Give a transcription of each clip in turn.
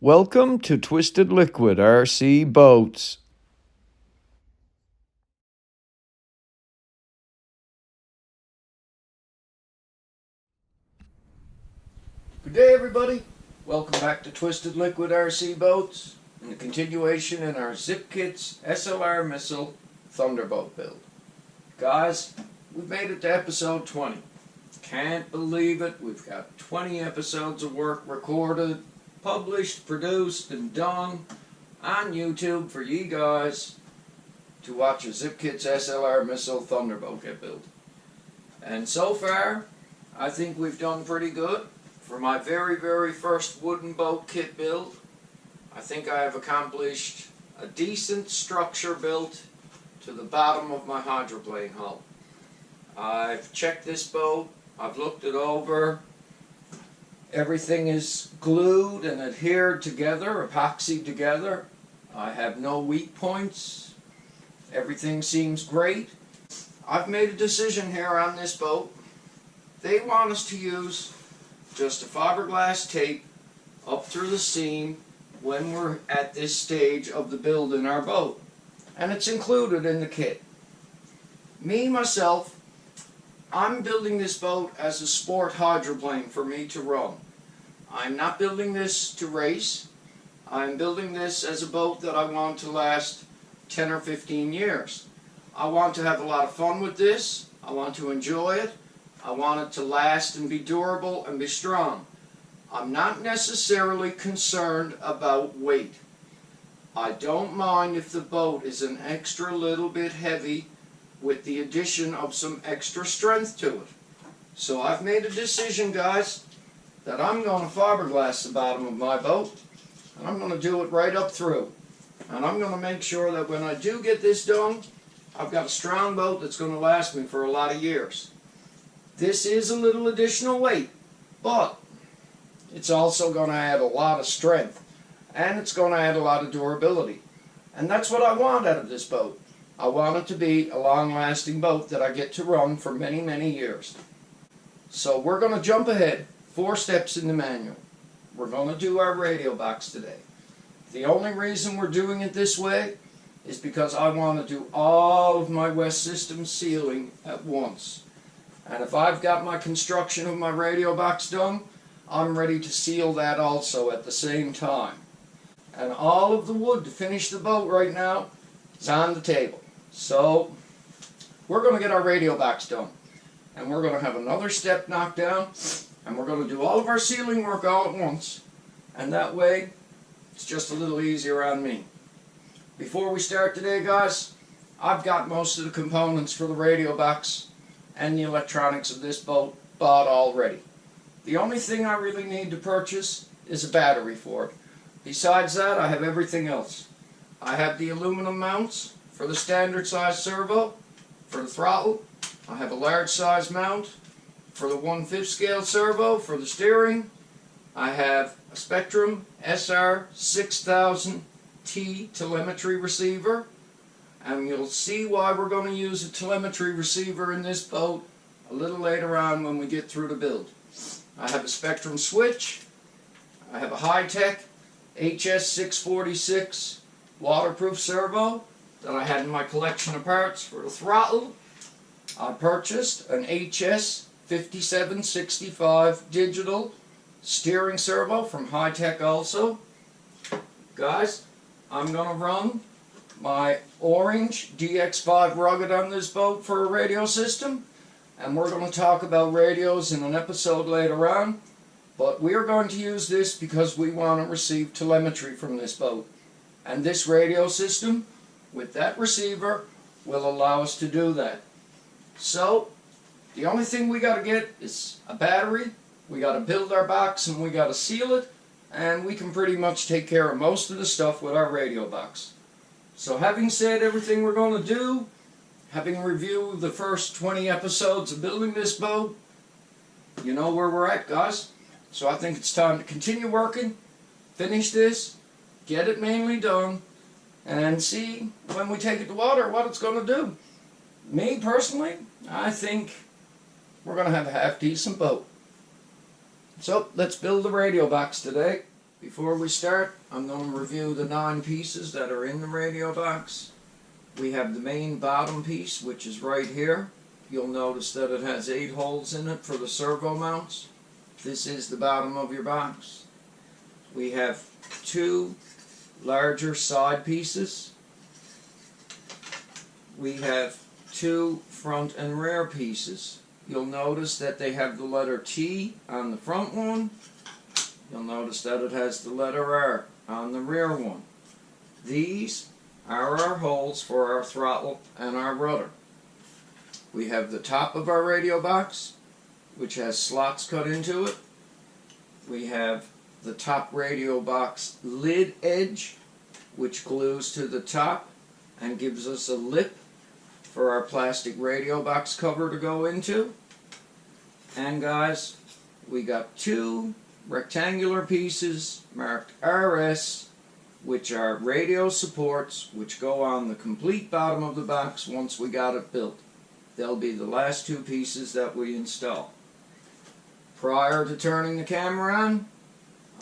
Welcome to Twisted Liquid RC Boats. Good day, everybody. Welcome back to Twisted Liquid RC Boats and the continuation in our Zippkits SLR missile Thunderboat build. Guys, we've made it to episode 20. Can't believe it. We've got 20 episodes of work recorded, published, produced, and done on YouTube for you guys to watch a Zippkits SLR missile Thunderboat get built. And so far, I think we've done pretty good. For my very first wooden boat kit build, I think I have accomplished a decent structure built to the bottom of my hydroplane hull. I've checked this boat, I've looked it over. Everything is glued and adhered together, epoxied together. I have no weak points. Everything seems great. I've made a decision here on this boat. They want us to use just a fiberglass tape up through the seam when we're at this stage of the build in our boat. And it's included in the kit. Me, myself, I'm building this boat as a sport hydroplane for me to run. I'm not building this to race. I'm building this as a boat that I want to last 10 or 15 years. I want to have a lot of fun with this. I want to enjoy it. I want it to last and be durable and be strong. I'm not necessarily concerned about weight. I don't mind if the boat is an extra little bit heavy with the addition of some extra strength to it. So I've made a decision, guys, that I'm going to fiberglass the bottom of my boat, and I'm going to do it right up through. And I'm going to make sure that when I do get this done, I've got a strong boat that's going to last me for a lot of years. This is a little additional weight, but it's also going to add a lot of strength, and it's going to add a lot of durability. And that's what I want out of this boat. I want it to be a long-lasting boat that I get to run for many years. So we're going to jump ahead 4 steps in the manual. We're going to do our radio box today. The only reason we're doing it this way is because I want to do all of my West System sealing at once. And if I've got my construction of my radio box done, I'm ready to seal that also at the same time. And all of the wood to finish the boat right now is on the table. So we're going to get our radio box done. And we're going to have another step knocked down. And we're going to do all of our sealing work all at once. And that way, it's just a little easier on me. Before we start today, guys, I've got most of the components for the radio box and the electronics of this boat bought already. The only thing I really need to purchase is a battery for it. Besides that, I have everything else. I have the aluminum mounts for the standard size servo, for the throttle. I have a large size mount for the 1/5 scale servo for the steering. I have a Spectrum SR 6000T telemetry receiver. And you'll see why we're going to use a telemetry receiver in this boat a little later on when we get through the build. I have a Spectrum switch. I have a high-tech HS646 waterproof servo that I had in my collection of parts for the throttle. I purchased an HS5765 digital steering servo from high-tech also. Guys, I'm going to run my orange DX5 Rugged on this boat for a radio system, and we're going to talk about radios in an episode later on, but we are going to use this because we want to receive telemetry from this boat, and this radio system with that receiver will allow us to do that. So the only thing we got to get is a battery. We got to build our box and we got to seal it, and we can pretty much take care of most of the stuff with our radio box. So having said everything we're going to do, having reviewed the first 20 episodes of building this boat, you know where we're at, guys. So I think it's time to continue working, finish this, get it mainly done, and see when we take it to water what it's going to do. Me personally, I think we're going to have a half-decent boat. So let's build the radio box today. Before we start, I'm going to review the 9 pieces that are in the radio box. We have the main bottom piece, which is right here. You'll notice that it has 8 holes in it for the servo mounts. This is the bottom of your box. We have 2 larger side pieces. We have 2 front and rear pieces. You'll notice that they have the letter T on the front one. You'll notice that it has the letter R on the rear one. These are our holes for our throttle and our rudder. We have the top of our radio box, which has slots cut into it. We have the top radio box lid edge, which glues to the top and gives us a lip for our plastic radio box cover to go into. And guys, we got 2 rectangular pieces marked RS, which are radio supports, which go on the complete bottom of the box once we got it built. They'll be the last 2 pieces that we install. Prior to turning the camera on,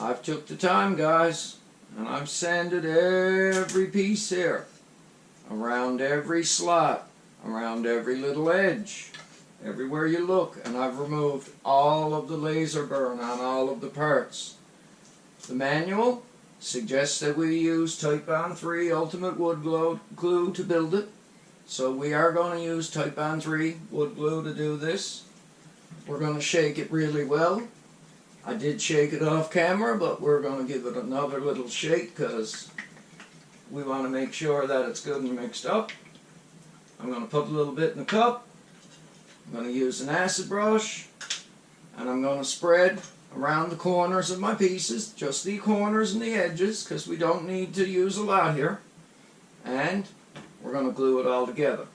I've took the time, guys, and I've sanded every piece here, around every slot, around every little edge, everywhere you look, and I've removed all of the laser burn on all of the parts. The manual suggests that we use Titebond 3 Ultimate Wood Glue to build it, so we are going to use Titebond 3 wood glue to do this. We're going to shake it really well. I did shake it off camera, but we're going to give it another little shake because we want to make sure that it's good and mixed up. I'm going to put a little bit in the cup. I'm going to use an acid brush, and I'm going to spread around the corners of my pieces, just the corners and the edges, because we don't need to use a lot here. And we're going to glue it all together.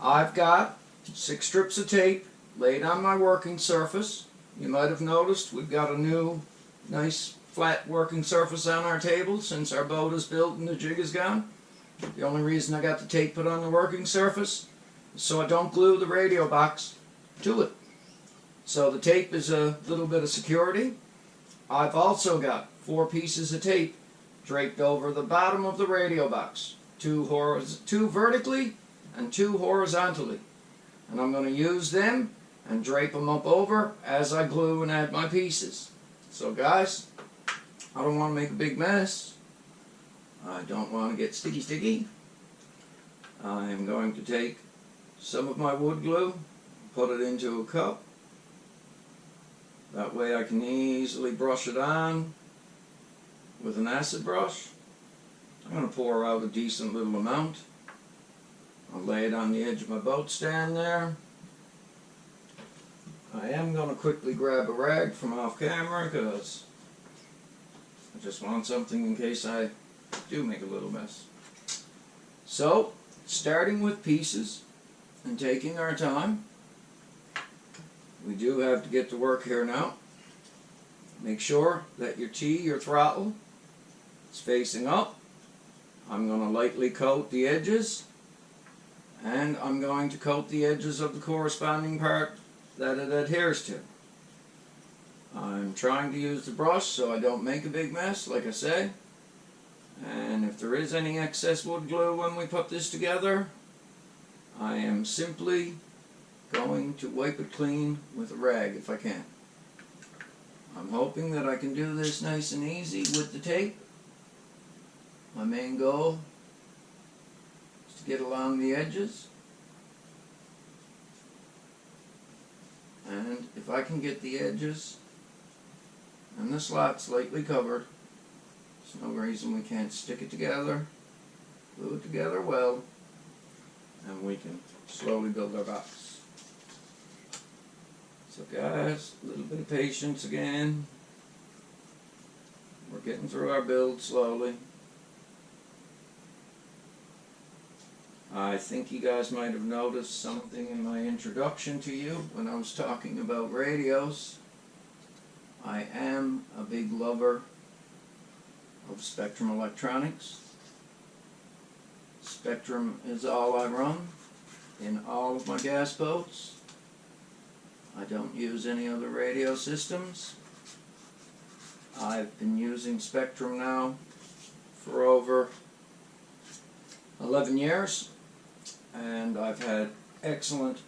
I've got 6 strips of tape laid on my working surface. You might have noticed we've got a new, nice, flat working surface on our table since our boat is built and the jig is gone. The only reason I got the tape put on the working surface is so I don't glue the radio box to it. So the tape is a little bit of security. I've also got 4 pieces of tape draped over the bottom of the radio box, 2 vertically and 2 horizontally. And I'm going to use them and drape them up over as I glue and add my pieces. So guys, I don't want to make a big mess. I don't want to get sticky. I am going to take some of my wood glue, put it into a cup. That way I can easily brush it on with an acid brush. I'm going to pour out a decent little amount. I'll lay it on the edge of my boat stand there. I am going to quickly grab a rag from off camera because I just want something in case I do make a little mess. So, starting with pieces and taking our time, we do have to get to work here now. Make sure that your throttle, is facing up. I'm going to lightly coat the edges, and I'm going to coat the edges of the corresponding part that it adheres to. I'm trying to use the brush so I don't make a big mess, like I say. And if there is any excess wood glue when we put this together, I am simply going to wipe it clean with a rag if I can. I'm hoping that I can do this nice and easy with the tape. My main goal is to get along the edges. And if I can get the edges and the slots lightly covered, there's no reason we can't stick it together, glue it together well, and we can slowly build our box. So guys, a little bit of patience again. We're getting through our build slowly. I think you guys might have noticed something in my introduction to you when I was talking about radios. I am a big lover of Spectrum electronics. Spectrum is all I run in all of my gas boats. I don't use any other radio systems. I've been using Spectrum now for over 11 years, and I've had excellent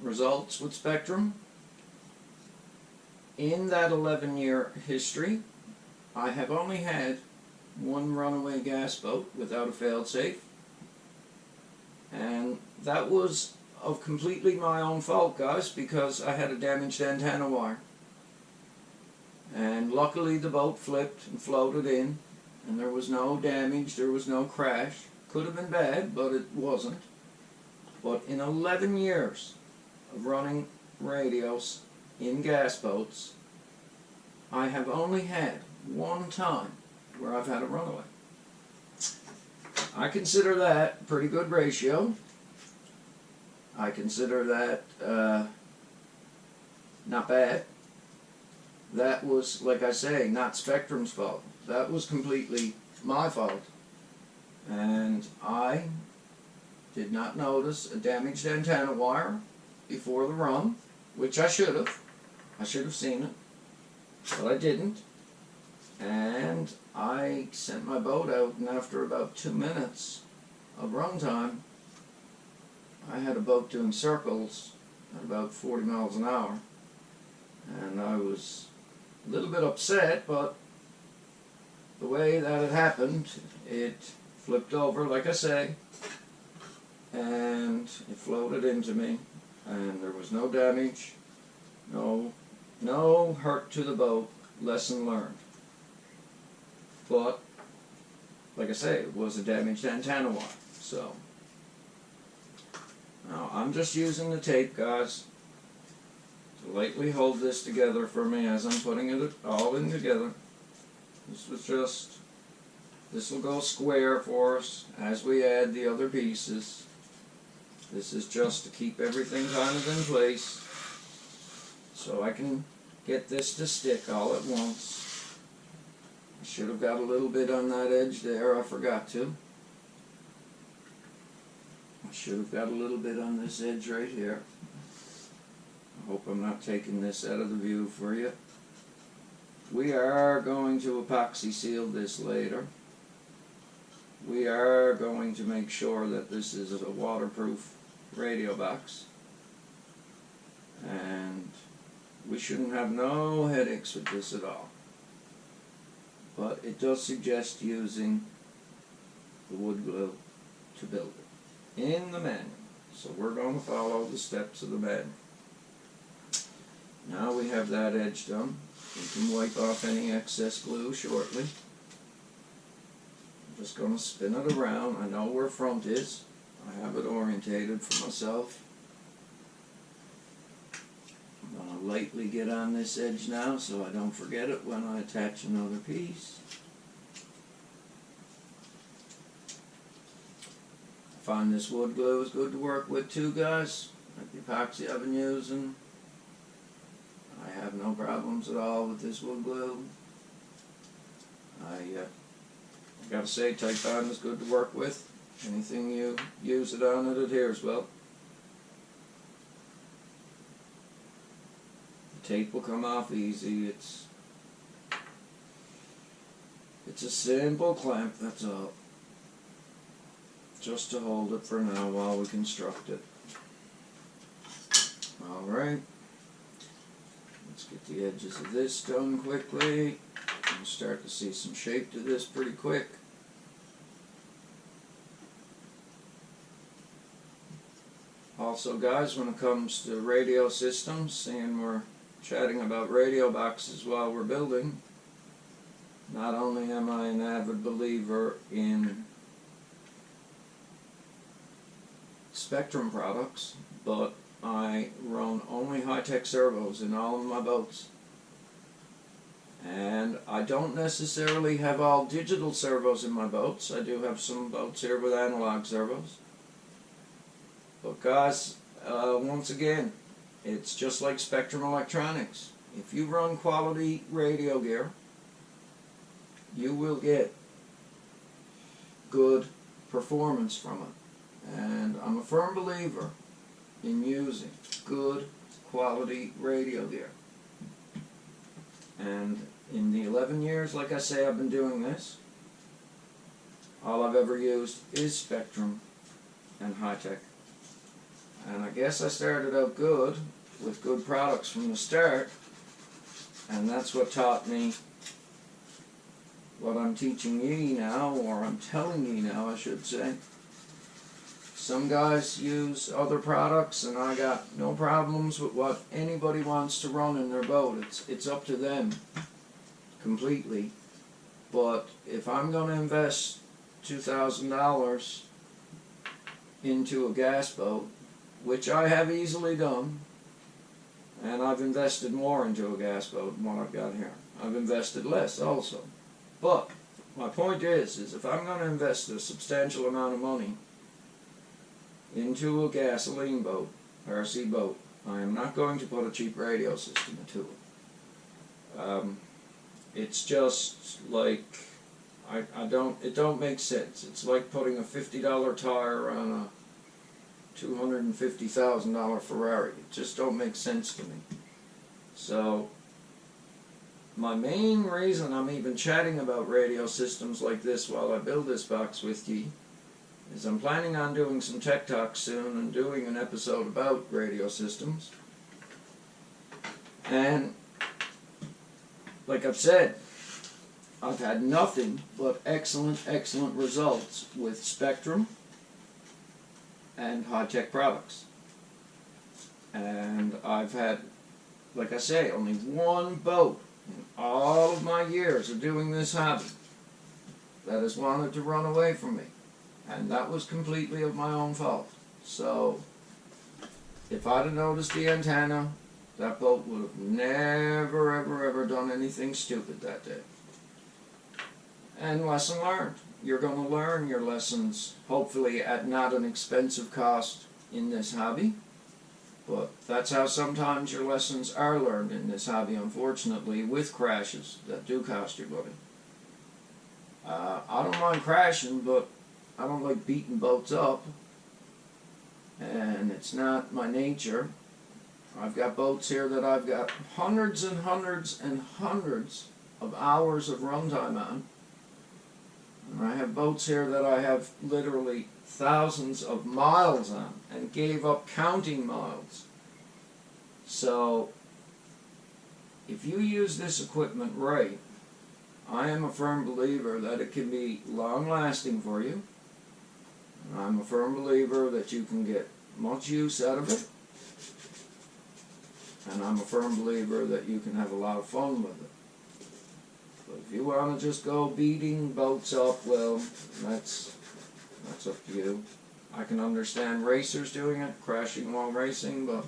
results with Spectrum. In that 11-year history, I have only had one runaway gas boat without a failsafe, and that was of completely my own fault, guys, because I had a damaged antenna wire. And luckily the boat flipped and floated in, and there was no damage, there was no crash. Could have been bad, but it wasn't. But in 11 years of running radios in gas boats, I have only had one time where I've had a runaway. I consider that a pretty good ratio. I consider that not bad. That was, like I say, not Spectrum's fault. That was completely my fault. And I did not notice a damaged antenna wire before the run, which I should have. I should have seen it, but I didn't. And I sent my boat out, and after about 2 minutes of run time, I had a boat doing circles at about 40 miles an hour. And I was a little bit upset, but the way that it happened, it flipped over, like I say, and it floated into me, and there was no damage, no hurt to the boat. Lesson learned. But like I say, it was a damaged antenna wire. So now I'm just using the tape, guys, to lightly hold this together for me as I'm putting it all in together. This will go square for us as we add the other pieces. This is just to keep everything kind of in place so I can get this to stick all at once. I should have got a little bit on that edge there, I forgot to. I should have got a little bit on this edge right here. I hope I'm not taking this out of the view for you. We are going to epoxy seal this later. We are going to make sure that this is a waterproof radio box. And we shouldn't have no headaches with this at all. But it does suggest using the wood glue to build it in the manual. So we're going to follow the steps of the manual. Now we have that edge done. We can wipe off any excess glue shortly. I'm just going to spin it around. I know where front is. I have it orientated for myself. I'm going to lightly get on this edge now so I don't forget it when I attach another piece. I find this wood glue is good to work with too, guys. Like the epoxy I've been using. I have no problems at all with this wood glue. I gotta say, Titebond is good to work with. Anything you use it on, it adheres well. The tape will come off easy. It's a simple clamp, that's all. Just to hold it for now while we construct it. Alright. Let's get the edges of this done quickly. We'll start to see some shape to this pretty quick. Also, guys, when it comes to radio systems, seeing we're chatting about radio boxes while we're building, not only am I an avid believer in Spectrum products, but I run only high-tech servos in all of my boats. And I don't necessarily have all digital servos in my boats. I do have some boats here with analog servos. But guys, once again, it's just like Spectrum Electronics. If you run quality radio gear, you will get good performance from it. And I'm a firm believer in using good quality radio gear. And In the 11 years, like I say, I've been doing this, all I've ever used is Spectrum and Hi-Tech. And I guess I started out good, with good products from the start, and that's what taught me what I'm teaching ye now, or I'm telling ye now, I should say. Some guys use other products, and I got no problems with what anybody wants to run in their boat. It's up to them completely. But if I'm going to invest $2,000 into a gas boat, which I have easily done, and I've invested more into a gas boat than what I've got here. I've invested less also. But my point is if I'm going to invest a substantial amount of money into a gasoline boat, RC boat, I am not going to put a cheap radio system into it. It's just like, it don't make sense. It's like putting a $50 tire on a $250,000 Ferrari. It just don't make sense to me. So my main reason I'm even chatting about radio systems like this while I build this box with ye is I'm planning on doing some tech talk soon and doing an episode about radio systems. And like I've said, I've had nothing but excellent results with Spectrum and Hi-Tech products. And I've had, like I say, only one boat in all of my years of doing this hobby that has wanted to run away from me. And that was completely of my own fault. So, if I'd have noticed the antenna, that boat would have never, ever done anything stupid that day. And lesson learned. You're going to learn your lessons, hopefully at not an expensive cost in this hobby. But that's how sometimes your lessons are learned in this hobby, unfortunately, with crashes that do cost you money. I don't mind crashing, but I don't like beating boats up. And it's not my nature. I've got boats here that I've got hundreds and hundreds and hundreds of hours of runtime on. And I have boats here that I have literally thousands of miles on and gave up counting miles. So, if you use this equipment right, I am a firm believer that it can be long-lasting for you. I'm a firm believer that you can get much use out of it. And I'm a firm believer that you can have a lot of fun with it. But if you want to just go beating boats up, well, that's up to you. I can understand racers doing it, crashing while racing, but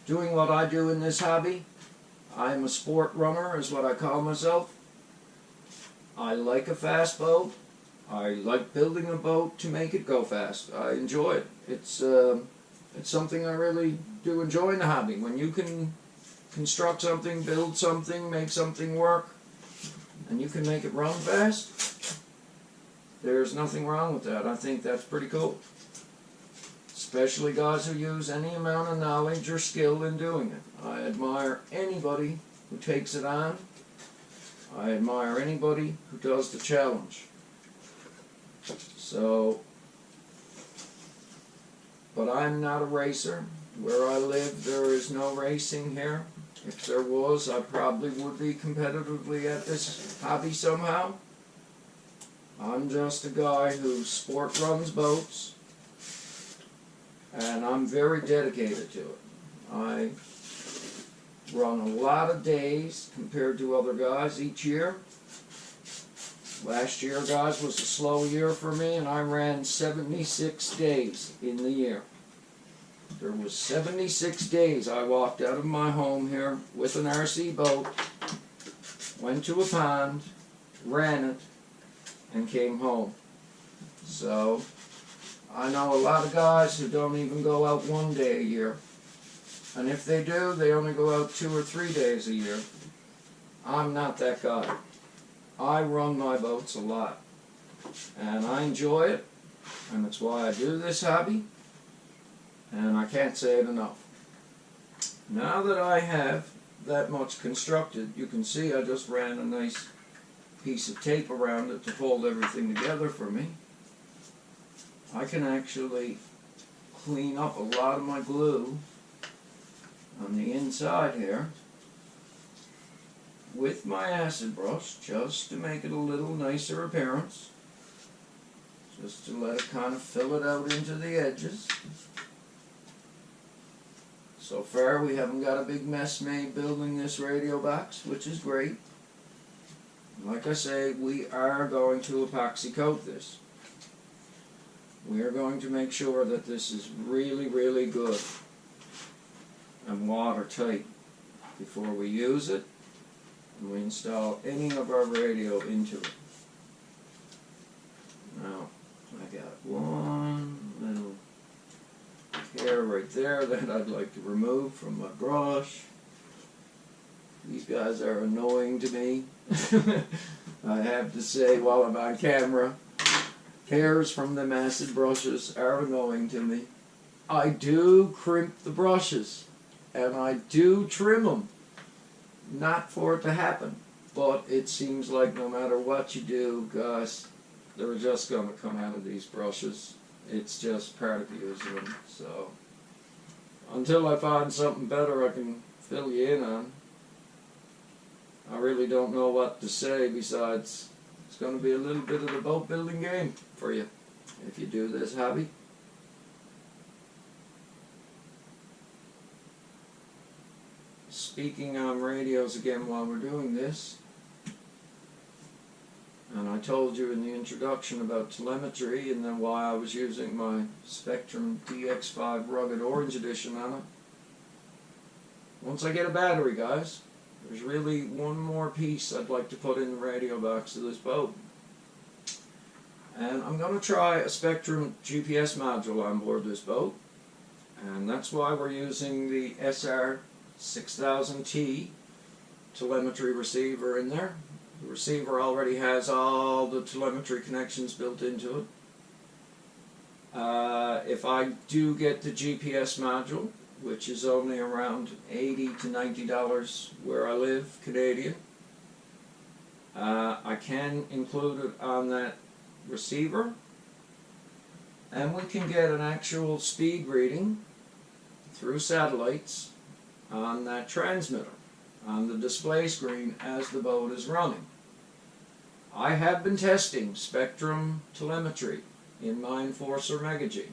doing what I do in this hobby, I'm a sport runner, is what I call myself. I like a fast boat. I like building a boat to make it go fast. I enjoy it. It's something I really do enjoy in the hobby. When you can construct something, build something, make something work, and you can make it run fast, there's nothing wrong with that. I think that's pretty cool. Especially guys who use any amount of knowledge or skill in doing it. I admire anybody who takes it on. I admire anybody who does the challenge. So, but I'm not a racer. Where I live, there is no racing here. If there was, I probably would be competitively at this hobby somehow. I'm just a guy who sport runs boats, and I'm very dedicated to it. I run a lot of days compared to other guys each year. Last year, guys, was a slow year for me, and I ran 76 days in the year. There was 76 days I walked out of my home here with an RC boat, went to a pond, ran it, and came home. So, I know a lot of guys who don't even go out one day a year. And if they do, they only go out 2 or 3 days a year. I'm not that guy. I run my boats a lot. And I enjoy it. And that's why I do this hobby. And I can't say it enough. Now that I have that much constructed. You can see I just ran a nice piece of tape around it to hold everything together for me. I can actually clean up a lot of my glue on the inside here with my acid brush, just to make it a little nicer appearance, just to let it kind of fill it out into the edges. So far we haven't got a big mess made building this radio box, which is great. Like I say, we are going to epoxy coat this. We are going to make sure that this is really, really good and watertight before we use it and we install any of our radio into it. Now, I got one little hair right there that I'd like to remove from my brush. These guys are annoying to me. I have to say, while I'm on camera, hairs from them acid brushes are annoying to me. I do crimp the brushes, and I do trim them, not for it to happen, but it seems like no matter what you do, guys, they're just going to come out of these brushes. It's just part of using them. So until I find something better I can fill you in on, I really don't know what to say besides it's going to be a little bit of the boat building game for you if you do this hobby. Speaking on radios again while we're doing this, and I told you in the introduction about telemetry and then why I was using my Spectrum DX5 Rugged Orange Edition on it. Once I get a battery, guys, there's really one more piece I'd like to put in the radio box of this boat. And I'm going to try a Spectrum GPS module on board this boat. And that's why we're using the SR6000T telemetry receiver in there. The receiver already has all the telemetry connections built into it. If I do get the GPS module, which is only around $80 to $90 where I live, Canadian, I can include it on that receiver, and we can get an actual speed reading through satellites on that transmitter, on the display screen as the boat is running. I have been testing Spectrum telemetry in my Enforcer Mega-G.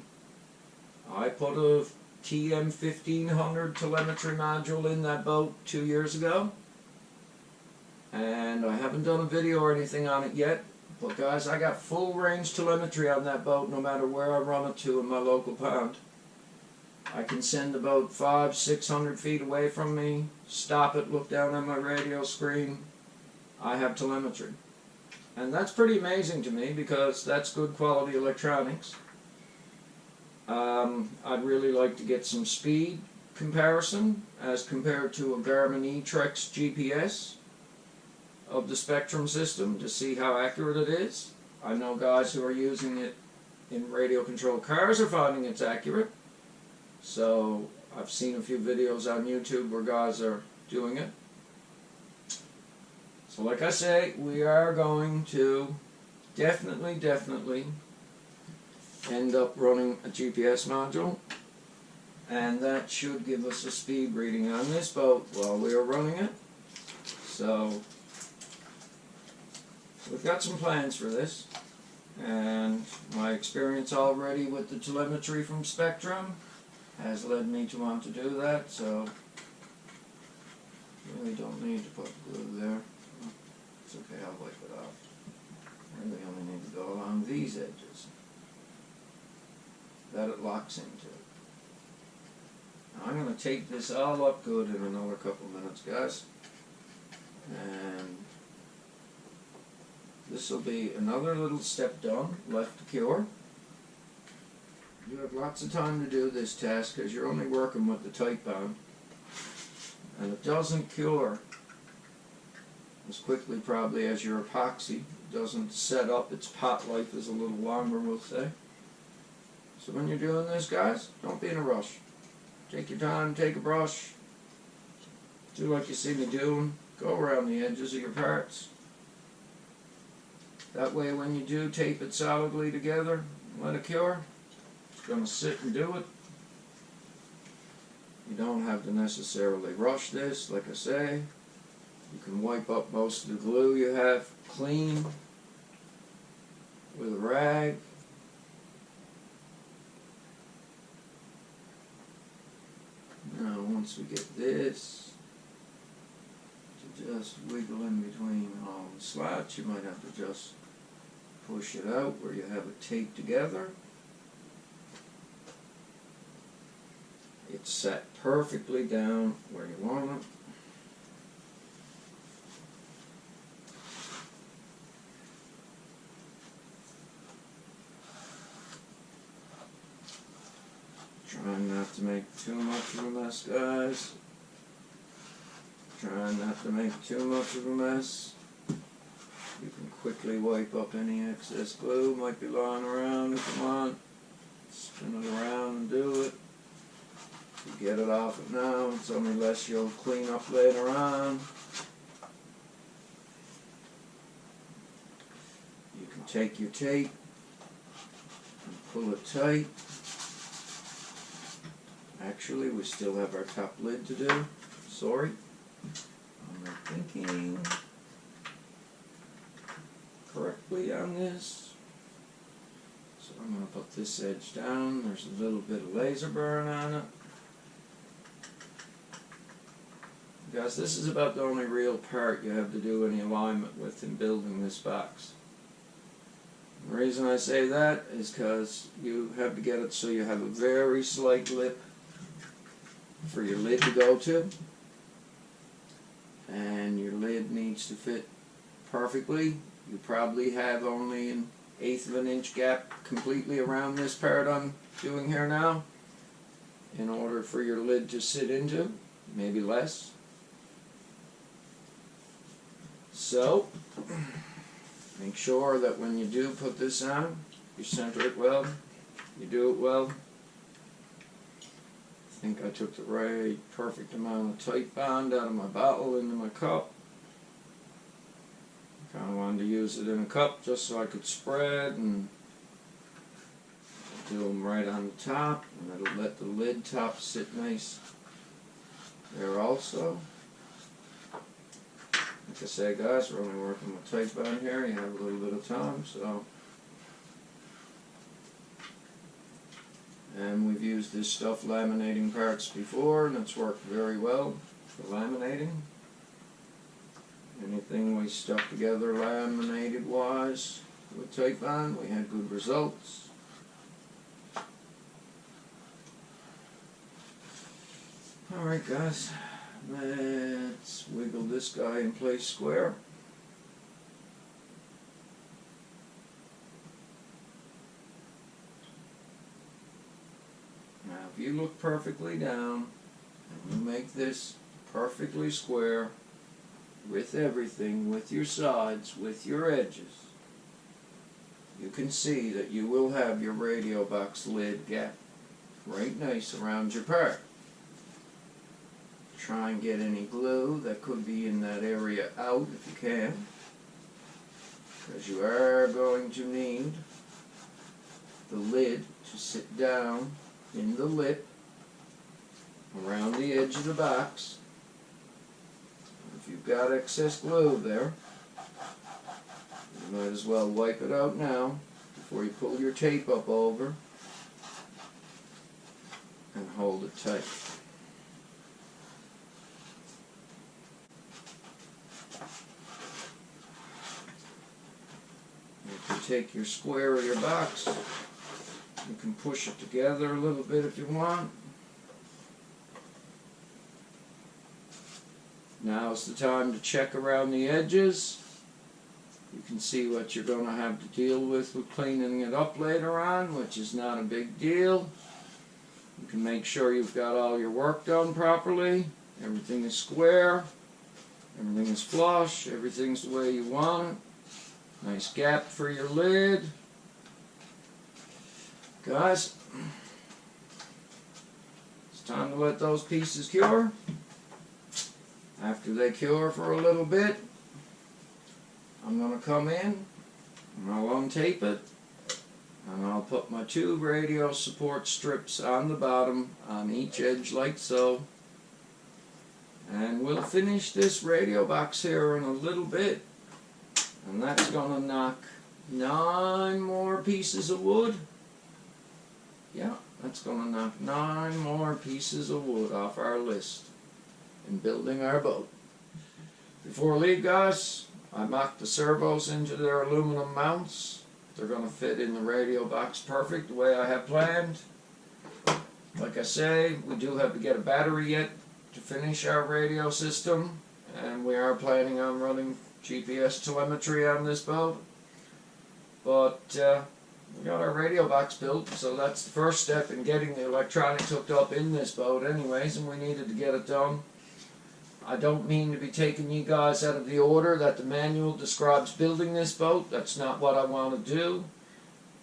I put a TM1500 telemetry module in that boat 2 years ago, and I haven't done a video or anything on it yet, but guys, I got full range telemetry on that boat no matter where I run it to in my local pond. I can send the boat 500-600 feet away from me, stop it, look down on my radio screen. I have telemetry. And that's pretty amazing to me because that's good quality electronics. I'd really like to get some speed comparison as compared to a Garmin E-Trex GPS of the Spectrum system to see how accurate it is. I know guys who are using it in radio controlled cars are finding it's accurate. So I've seen a few videos on YouTube where guys are doing it. So like I say, we are going to definitely end up running a GPS module, and that should give us a speed reading on this boat while we are running it. So we've got some plans for this, and my experience already with the telemetry from Spectrum has led me to want to do that, so really don't need to put glue there. It's okay, I'll wipe it off. Really only need to go along these edges that it locks into. Now I'm going to take this all up good in another couple minutes, guys, and this will be another little step done, left to cure. You have lots of time to do this task because you're only working with the tight bond, and it doesn't cure as quickly probably as your epoxy. It doesn't set up, its pot life is a little longer, we'll say. So when you're doing this, guys, don't be in a rush. Take your time, take a brush, Do like you see me doing. Go around the edges of your parts. That way when you do tape it solidly together, let it cure, it's going to sit and do it. You don't have to necessarily rush this, like I say. You can wipe up most of the glue you have clean with a rag. Now once we get this to just wiggle in between all the slots, you might have to just push it out where you have it taped together. It's set perfectly down where you want it. Trying not to make too much of a mess, guys. Trying not to make too much of a mess. You can quickly wipe up any excess glue. Might be lying around if you want. Spin it around and do it. If you get it off it now, it's only less you'll clean up later on. You can take your tape and pull it tight. Actually, we still have our top lid to do. Sorry. I'm not thinking correctly on this. So I'm going to put this edge down. There's a little bit of laser burn on it. Guys, this is about the only real part you have to do any alignment with in building this box. The reason I say that is because you have to get it so you have a very slight lip for your lid to go to, and your lid needs to fit perfectly. You probably have only an 1/8 of an inch gap completely around this part I'm doing here now in order for your lid to sit into, maybe less. So make sure that when you do put this on, you center it well, you do it well. I think I took the right perfect amount of tight bond out of my bottle into my cup. Kind of wanted to use it in a cup just so I could spread and do them right on the top, and it'll let the lid top sit nice there also. Like I say, guys, we're only working with tight bond here. You have a little bit of time, so. And we've used this stuff laminating parts before, and it's worked very well for laminating. Anything we stuck together laminated wise with tape on, we had good results. Alright guys, let's wiggle this guy in place square. Now if you look perfectly down and you make this perfectly square with everything, with your sides, with your edges, you can see that you will have your radio box lid gap right nice around your part. Try and get any glue that could be in that area out if you can, because you are going to need the lid to sit down in the lip around the edge of the box. If you've got excess glue there, you might as well wipe it out now before you pull your tape up over and hold it tight. If you take your square of your box, you can push it together a little bit if you want. Now's the time to check around the edges. You can see what you're going to have to deal with cleaning it up later on, which is not a big deal. You can make sure you've got all your work done properly. Everything is square. Everything is flush. Everything's the way you want it. Nice gap for your lid. Guys, it's time to let those pieces cure. After they cure for a little bit, I'm going to come in and I'll untape it, and I'll put my two radio support strips on the bottom on each edge like so. And we'll finish this radio box here in a little bit, and that's going to knock 9 more pieces of wood. Yeah, that's going to knock 9 more pieces of wood off our list in building our boat. Before I leave, guys, I mocked the servos into their aluminum mounts. They're going to fit in the radio box perfect the way I have planned. Like I say, we do have to get a battery yet to finish our radio system, and we are planning on running GPS telemetry on this boat. But we got our radio box built, so that's the first step in getting the electronics hooked up in this boat anyways, and we needed to get it done. I don't mean to be taking you guys out of the order that the manual describes building this boat. That's not what I want to do.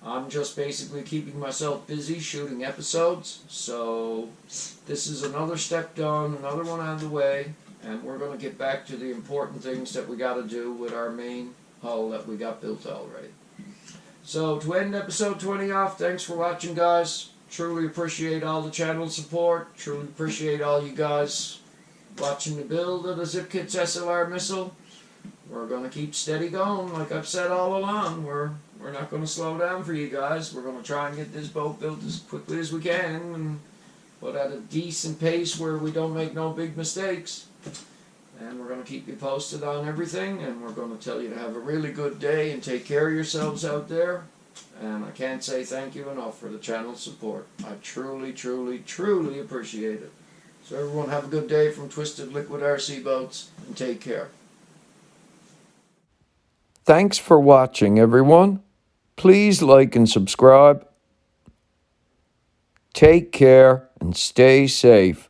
I'm just basically keeping myself busy shooting episodes. So this is another step done, another one out of the way, and we're going to get back to the important things that we got to do with our main hull that we got built already. So to end episode 20 off, thanks for watching, guys. Truly appreciate all the channel support. Truly appreciate all you guys watching the build of the Zippkits SLR missile. We're going to keep steady going, like I've said all along. We're not going to slow down for you guys. We're going to try and get this boat built as quickly as we can, but at a decent pace where we don't make no big mistakes. And we're going to keep you posted on everything, and we're going to tell you to have a really good day and take care of yourselves out there. And I can't say thank you enough for the channel support. I truly, truly, truly appreciate it. So everyone have a good day from Twisted Liquid RC Boats, and take care. Thanks for watching, everyone. Please like and subscribe. Take care and stay safe.